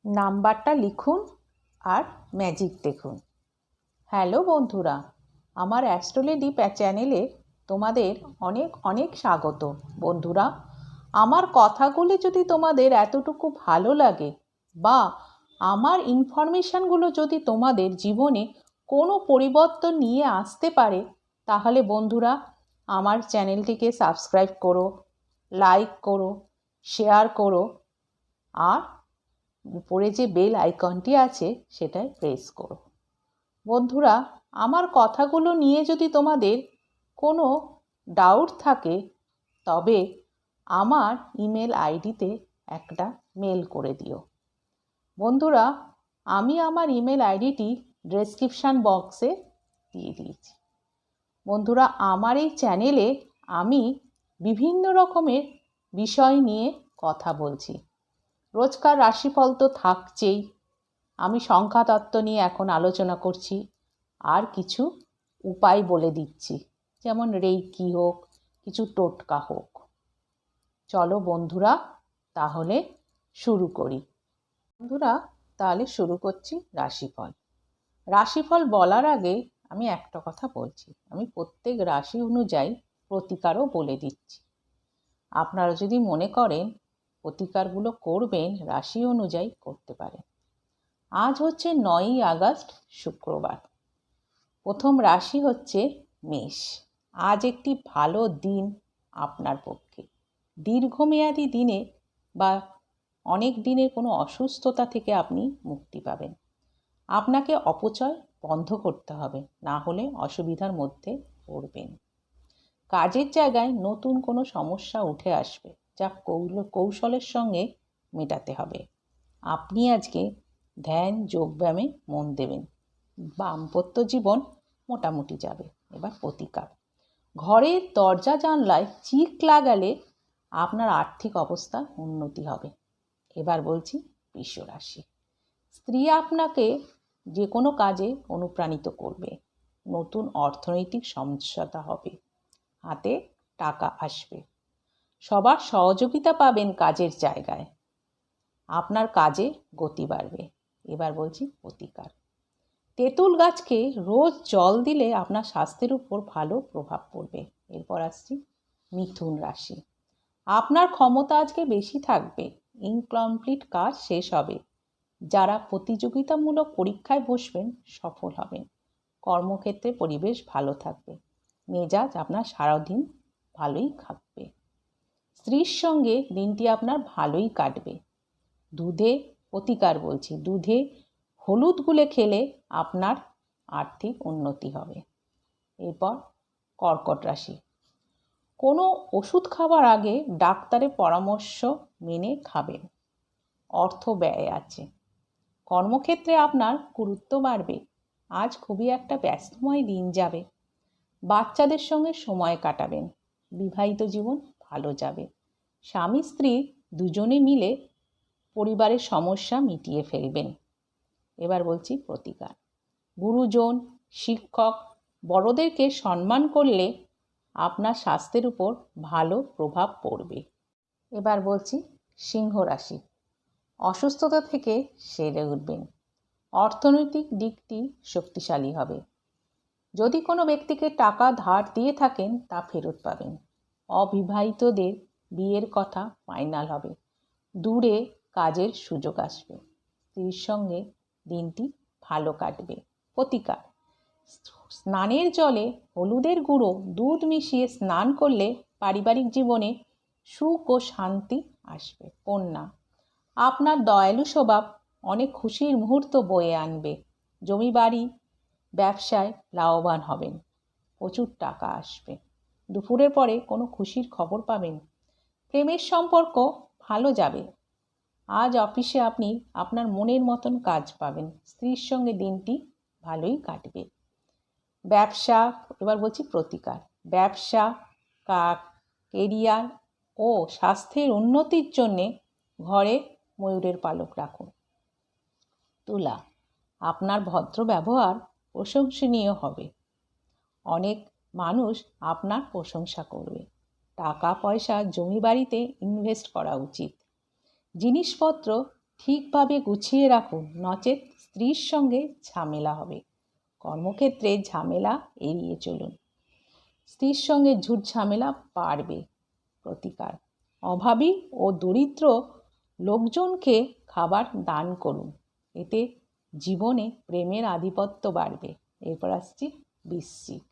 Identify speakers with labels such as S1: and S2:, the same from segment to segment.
S1: নাম্বারটা লিখুন আর ম্যাজিক দেখুন। হ্যালো বন্ধুরা, আমার অ্যাস্ট্রোলেডি চ্যানেলে তোমাদের অনেক অনেক স্বাগত। বন্ধুরা, আমার কথাগুলি যদি তোমাদের এতটুকু ভালো লাগে বা আমার ইনফরমেশানগুলো যদি তোমাদের জীবনে কোনো পরিবর্তন নিয়ে আসতে পারে, তাহলে বন্ধুরা আমার চ্যানেলটিকে সাবস্ক্রাইব করো, লাইক করো, শেয়ার করো আর উপরে যে বেল আইকনটি আছে সেটায় প্রেস করো। বন্ধুরা, আমার কথাগুলো নিয়ে যদি তোমাদের কোনো ডাউট থাকে তবে আমার ইমেল আইডিতে একটা মেল করে দিও। বন্ধুরা, আমি আমার ইমেল আইডিটি ডেসক্রিপশান বক্সে দিয়ে দিয়েছি। বন্ধুরা, আমার এই চ্যানেলে আমি বিভিন্ন রকমের বিষয় নিয়ে কথা বলছি। রোজকার রাশিফল তো থাকছেই, আমি সংখ্যাতত্ত্ব নিয়ে এখন আলোচনা করছি, আর কিছু উপায় বলে দিচ্ছি, যেমন রেইকি হোক, কিছু টোটকা হোক। চলো বন্ধুরা, তাহলে শুরু করি। বন্ধুরা, তাহলে শুরু করছি রাশিফল। রাশিফল বলার আগে আমি একটা কথা বলছি, আমি প্রত্যেক রাশি অনুযায়ী প্রতিকারও বলে দিচ্ছি। আপনারা যদি মনে করেন প্রতিকারগুলো করবেন, রাশি অনুযায়ী করতে পারেন। আজ হচ্ছে 9ই আগস্ট, শুক্রবার। প্রথম রাশি হচ্ছে মেষ। আজ একটি ভালো দিন আপনার পক্ষে। দীর্ঘমেয়াদী দিনে বা অনেক দিনের কোনো অসুস্থতা থেকে আপনি মুক্তি পাবেন। আপনাকে অপচয় বন্ধ করতে হবে, না হলে অসুবিধার মধ্যে পড়বেন। কাজের জায়গায় নতুন কোনো সমস্যা উঠে আসবে, যা কৌশলের সঙ্গে মেটাতে হবে। আপনি আজকে ধ্যান যোগব্যায়ামে মন দেবেন। দাম্পত্য জীবন মোটামুটি যাবে। এবার প্রতিকার। ঘরের দরজা জানলায় চিক লাগালে আপনার আর্থিক অবস্থা উন্নতি হবে। এবার বলছি বৃষ রাশি। স্ত্রী আপনাকে যে কোনো কাজে অনুপ্রাণিত করবে। নতুন অর্থনৈতিক সমঝোতা হবে। হাতে টাকা আসবে। সবার সহযোগিতা পাবেন কাজের জায়গায়। আপনার কাজে গতি বাড়বে। এবার বলছি প্রতিকার। তেঁতুল গাছকে রোজ জল দিলে আপনার স্বাস্থ্যের উপর ভালো প্রভাব পড়বে। এরপর আসছি মিথুন রাশি। আপনার ক্ষমতা আজকে বেশি থাকবে। ইনকমপ্লিট কাজ শেষ হবে। যারা প্রতিযোগিতামূলক পরীক্ষায় বসবেন সফল হবেন। কর্মক্ষেত্রে পরিবেশ ভালো থাকবে। মেজাজ আপনার সারাদিন ভালোই থাকবে। স্ত্রীর সঙ্গে দিনটি আপনার ভালোই কাটবে। দুধে প্রতিকার বলছি, দুধে হলুদ গুলে খেলে আপনার আর্থিক উন্নতি হবে। এরপর কর্কট রাশি। কোনো ওষুধ খাওয়ার আগে ডাক্তারের পরামর্শ মেনে খাবেন। অর্থ ব্যয় আছে। কর্মক্ষেত্রে আপনার গুরুত্ব বাড়বে। আজ খুবই একটা ব্যস্তময় দিন যাবে। বাচ্চাদের সঙ্গে সময় কাটাবেন। বিবাহিত জীবন ভালো যাবে। স্বামী স্ত্রী দুজনে মিলে পরিবারের সমস্যা মিটিয়ে ফেলবেন। এবার বলছি প্রতিকার। গুরুজন, শিক্ষক, বড়দেরকে সম্মান করলে আপনার স্বাস্থ্যের উপর ভালো প্রভাব পড়বে। এবার বলছি সিংহ রাশি। অসুস্থতা থেকে সেরে উঠবেন। অর্থনৈতিক দিকটি শক্তিশালী হবে। যদি কোনো ব্যক্তিকে টাকা ধার দিয়ে থাকেন তা ফেরত পাবেন। অবিবাহিতদের বিয়ের কথা ফাইনাল হবে। দূরে কাজের সুযোগ আসবে। স্ত্রীর সঙ্গে দিনটি ভালো কাটবে। প্রতিকার। স্নানের জলে হলুদের গুঁড়ো দুধ মিশিয়ে স্নান করলে পারিবারিক জীবনে সুখ ও শান্তি আসবে। কন্যা। আপনার দয়ালু স্বভাব অনেক খুশির মুহূর্ত বয়ে আনবে। জমি বাড়ি ব্যবসায় লাভবান হবেন। প্রচুর টাকা আসবে। দুপুরের পরে কোনো খুশির খবর পাবেন। প্রেমের সম্পর্ক ভালো যাবে। আজ অফিসে আপনি আপনার মনের মতন কাজ পাবেন। স্ত্রীর সঙ্গে দিনটি ভালোই কাটবে। ব্যবসা। এবার বলছি প্রতিকার। ব্যবসা, কেরিয়ার ও স্বাস্থ্যের উন্নতির জন্যে ঘরে ময়ূরের পালক রাখুন। তুলা। আপনার ভদ্র ব্যবহার প্রশংসনীয় হবে। অনেক মানুষ আপনার প্রশংসা করবে। টাকা পয়সা জমি বাড়িতে ইনভেস্ট করা উচিত। জিনিসপত্র ঠিকভাবে গুছিয়ে রাখুন, নচেত স্ত্রীর সঙ্গে ঝামেলা হবে। কর্মক্ষেত্রে ঝামেলা এড়িয়ে চলুন। স্ত্রীর সঙ্গে ঝুট ঝামেলা বাড়বে। প্রতিকার: অভাবী ও দরিদ্র লোকজনকে খাবার দান করুন, এতে জীবনে প্রেমের আধিপত্য বাড়বে। এরপর আসছি বৃশ্চিক।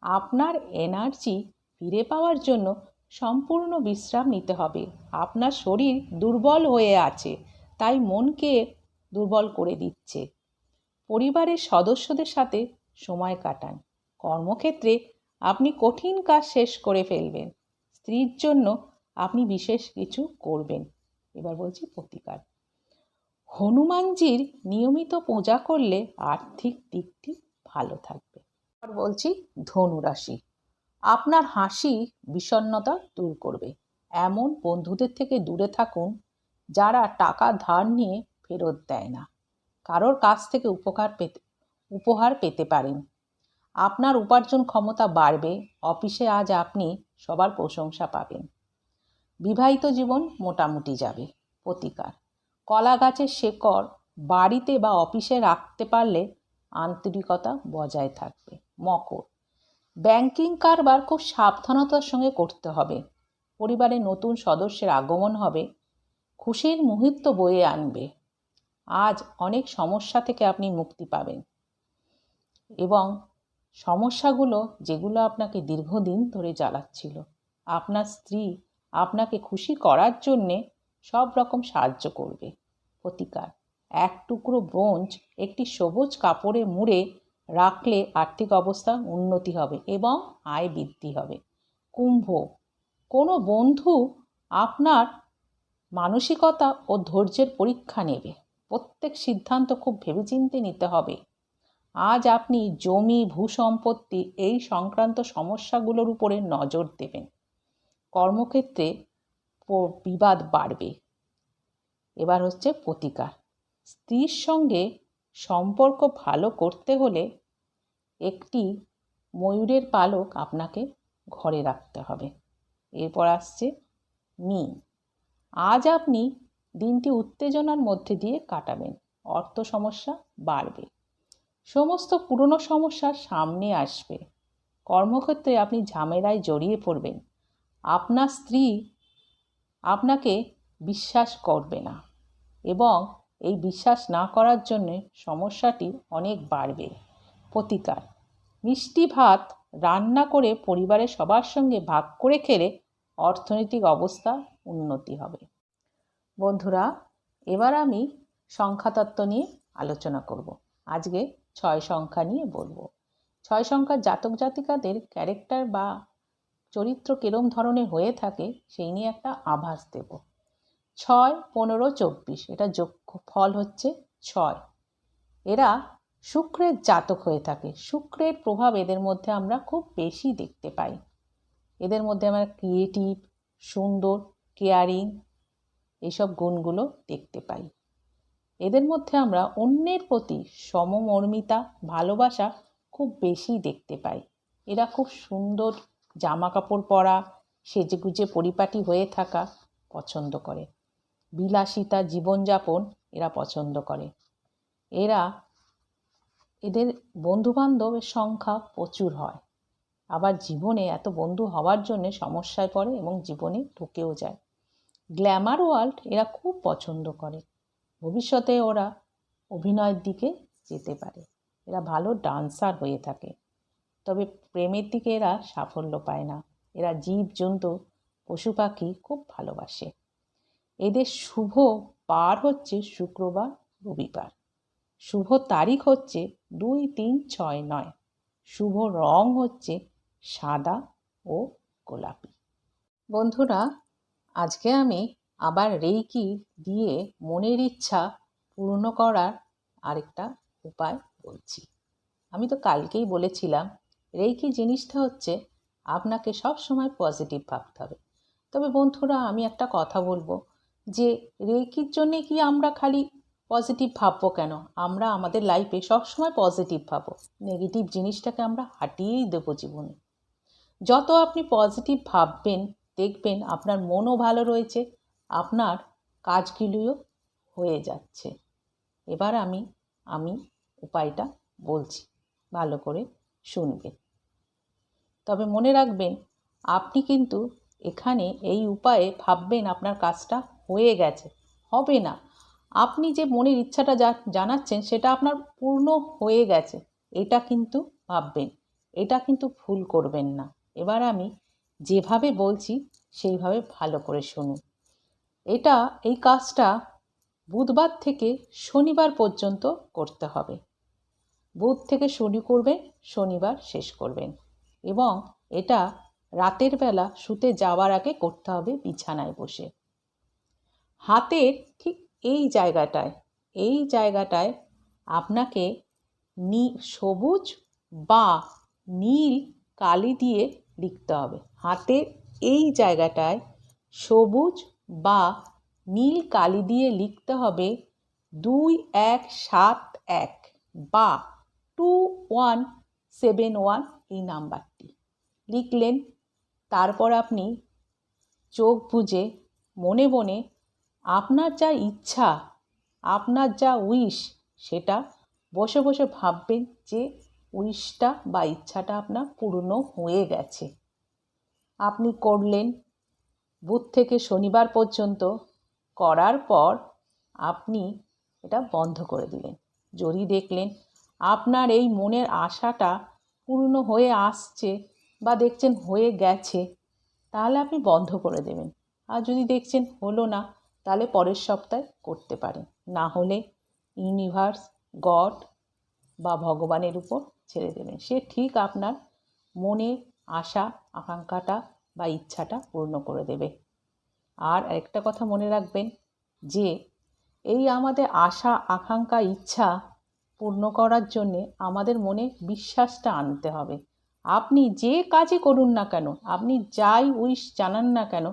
S1: আপনার এনার্জি ফিরে পাওয়ার জন্য সম্পূর্ণ বিশ্রাম নিতে হবে। আপনার শরীর দুর্বল হয়ে আছে, তাই মনকে দুর্বল করে দিচ্ছে। পরিবারের সদস্যদের সাথে সময় কাটান। কর্মক্ষেত্রে আপনি কঠিন কাজ শেষ করে ফেলবেন। স্ত্রীর জন্য আপনি বিশেষ কিছু করবেন। এবার বলছি প্রতিকার: হনুমানজির নিয়মিত পূজা করলে আর্থিক দিকটি ভালো থাকবে। আর বলছি ধনুরাশি। আপনার হাসি বিষণ্ণতা দূর করবে। এমন বন্ধুদের থেকে দূরে থাকুন যারা টাকা ধার নিয়ে ফেরত দেয় না। কারোর কাছ থেকে উপহার পেতে পারেন। আপনার উপার্জন ক্ষমতা বাড়বে। অফিসে আজ আপনি সবার প্রশংসা পাবেন। বিবাহিত জীবন মোটামুটি যাবে। প্রতিকার: কলা গাছের শেকড় বাড়িতে বা অফিসে রাখতে পারলে আন্তরিকতা বজায় থাকবে। মকর। ব্যাংকিং কারবার খুব সাবধানতার সঙ্গে করতে হবে। পরিবারে নতুন সদস্যের আগমন হবে, খুশির মুহূর্ত বয়ে আনবে। আজ অনেক সমস্যা থেকে আপনি মুক্তি পাবেন এবং সমস্যাগুলো যেগুলো আপনাকে দীর্ঘদিন ধরে জ্বালাচ্ছিল, আপনার স্ত্রী আপনাকে খুশি করার জন্যে সব রকম সাহায্য করবে। প্রতিকার: এক টুকরো ব্রোঞ্জ একটি সবুজ কাপড়ে মুড়ে রাখলে আর্থিক অবস্থা উন্নতি হবে এবং আয় বৃদ্ধি হবে। কুম্ভ। কোনো বন্ধু আপনার মানসিকতা ও ধৈর্যের পরীক্ষা নেবে। প্রত্যেক সিদ্ধান্ত খুব ভেবেচিন্তে নিতে হবে। আজ আপনি জমি, ভূসম্পত্তি এই সংক্রান্ত সমস্যাগুলোর উপরে নজর দেবেন। কর্মক্ষেত্রে বিবাদ বাড়বে। এবার হচ্ছে প্রতিকার: স্ত্রীর সঙ্গে সম্পর্ক ভালো করতে হলে একটি ময়ূরের পালক আপনাকে ঘরে রাখতে হবে। এরপর আসছে মীন। আজ আপনি দিনটি উত্তেজনার মধ্যে দিয়ে কাটাবেন। অর্থ সমস্যা বাড়বে। সমস্ত পুরনো সমস্যা সামনে আসবে। কর্মক্ষেত্রে আপনি ঝামেলায় জড়িয়ে পড়বেন। আপনার স্ত্রী আপনাকে বিশ্বাস করবে না এবং এই বিশ্বাস না করার জন্য সমস্যাটি অনেক বাড়বে। প্রতিকার: মিষ্টি ভাত রান্না করে পরিবারের সবার সঙ্গে ভাগ করে খেলে অর্থনৈতিক অবস্থা উন্নতি হবে। বন্ধুরা, এবার আমি সংখ্যাতত্ত্ব নিয়ে আলোচনা করব। আজকে 6 সংখ্যা নিয়ে বলবো। 6 সংখ্যার জাতক জাতিকাদের ক্যারেক্টার বা চরিত্র কিরম ধরনের হয়ে থাকে সেই নিয়ে একটা আভাস দেব। 6, 15, 24 এটা যোগফল হচ্ছে 6। এরা শুক্রের জাতক হয়ে থাকে। শুক্রের প্রভাব এদের মধ্যে আমরা খুব বেশি দেখতে পাই। এদের মধ্যে আমরা ক্রিয়েটিভ, সুন্দর, কেয়ারিং এইসব গুণগুলো দেখতে পাই। এদের মধ্যে আমরা অন্যের প্রতি সমমর্মিতা, ভালোবাসা খুব বেশি দেখতে পাই। এরা খুব সুন্দর জামা কাপড় পরা, সেজেগুজে পরিপাটি হয়ে থাকা পছন্দ করে। বিলাসিতা জীবনযাপন এরা পছন্দ করে। এদের বন্ধুবান্ধবের সংখ্যা প্রচুর হয়। আবার জীবনে এত বন্ধু হওয়ার জন্যে সমস্যায় পড়ে এবং জীবনে ঢুকেও যায়। গ্ল্যামার ওয়ার্ল্ড এরা খুব পছন্দ করে। ভবিষ্যতে ওরা অভিনয়ের দিকে যেতে পারে। এরা ভালো ডান্সার হয়ে থাকে। তবে প্রেমের দিকে এরা সাফল্য পায় না। এরা জীবজন্তু, পশু পাখি খুব ভালোবাসে। এদের শুভ বার হচ্ছে শুক্রবার, রবিবার। শুভ তারিখ হচ্ছে 2, 3, 6, 9। শুভ রং হচ্ছে সাদা ও গোলাপি। বন্ধুরা, আজকে আমি আবার রেইকি দিয়ে মনের ইচ্ছা পূর্ণ করার আরেকটা উপায় বলছি। আমি তো কালকেই বলেছিলাম রেইকি জিনিসটা হচ্ছে আপনাকে সব সময় পজিটিভ ভাবতে হবে। তবে বন্ধুরা, আমি একটা কথা বলবো যে রেইকির জন্যে কি আমরা খালি পজিটিভ ভাববো কেন? আমরা আমাদের লাইফে সবসময় পজিটিভ ভাবো। নেগেটিভ জিনিসটাকে আমরা হাঁটিয়েই দেবো জীবনে। যত আপনি পজিটিভ ভাববেন দেখবেন আপনার মনও ভালো রয়েছে, আপনার কাজগুলিও হয়ে যাচ্ছে। এবার আমি উপায়টা বলছি, ভালো করে শুনবেন। তবে মনে রাখবেন, আপনি কিন্তু এখানে এই উপায়ে ভাববেন আপনার কাজটা হয়ে গেছে, হবে না। আপনি যে মনের ইচ্ছাটা জানাচ্ছেন সেটা আপনার পূর্ণ হয়ে গেছে, এটা কিন্তু ভাববেন। এটা কিন্তু ভুল করবেন না। এবার আমি যেভাবে বলছি সেইভাবে ভালো করে শুনুন। এই কাজটা বুধবার থেকে শনিবার পর্যন্ত করতে হবে। বুধ থেকে শুরু করবেন, শনিবার শেষ করবেন। এবং এটা রাতের বেলা শুতে যাওয়ার আগে করতে হবে বিছানায় বসে। হাতের ঠিক এই জায়গাটায় আপনাকে সবুজ বা নীল কালি দিয়ে লিখতে হবে। হাতের এই জায়গাটায় সবুজ বা নীল কালি দিয়ে লিখতে হবে 2171 বা 2171 এই নাম্বারটি লিখলেন। তারপর আপনি চোখ বুজে মনে মনে আপনার যা ইচ্ছা, আপনার যা উইশ, সেটা বসে বসে ভাববেন যে উইশটা বা ইচ্ছাটা আপনার পূর্ণ হয়ে গেছে। আপনি করলেন বুধ থেকে শনিবার পর্যন্ত। করার পর আপনি এটা বন্ধ করে দিলেন। যদি দেখলেন আপনার এই মনের আশাটা পূর্ণ হয়ে আসছে বা দেখছেন হয়ে গেছে, তাহলে আপনি বন্ধ করে দেবেন। আর যদি দেখছেন হলো না, তাহলে পরের সপ্তাহে করতে পারেন। না হলে ইউনিভার্স, গড বা ভগবানের উপর ছেড়ে দেবেন। সে ঠিক আপনার মনের আশা আকাঙ্ক্ষাটা বা ইচ্ছাটা পূর্ণ করে দেবে। আর একটা কথা মনে রাখবেন যে এই আমাদের আশা আকাঙ্ক্ষা ইচ্ছা পূর্ণ করার জন্যে আমাদের মনে বিশ্বাসটা আনতে হবে। আপনি যে কাজই করুন না কেন, আপনি যাই উইশ জানান না কেন,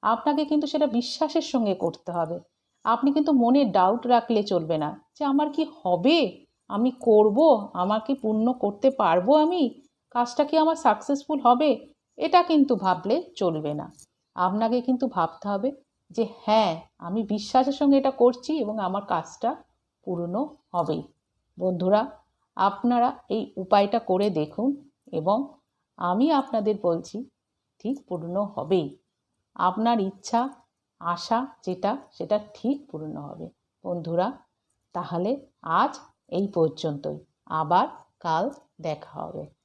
S1: আপনাকে কিন্তু সেটা বিশ্বাসের সঙ্গে করতে হবে। আপনি কিন্তু মনে ডাউট রাখলে চলবে না যে আমার কি হবে, আমি করব, আমার কি পূর্ণ করতে পারবো, আমি কাজটা কি আমার সাকসেসফুল হবে, এটা কিন্তু ভাবলে চলবে না। আপনাকে কিন্তু ভাবতে হবে যে হ্যাঁ, আমি বিশ্বাসের সঙ্গে এটা করছি এবং আমার কাজটা পূর্ণ হবেই। বন্ধুরা, আপনারা এই উপায়টা করে দেখুন এবং আমি আপনাদের বলছি ঠিক পূর্ণ হবেই। আপনার ইচ্ছা আশা সেটা ঠিক পূর্ণ হবে। বন্ধুরা, তাহলে আজ এই পর্যন্তই। আবার কাল দেখা হবে।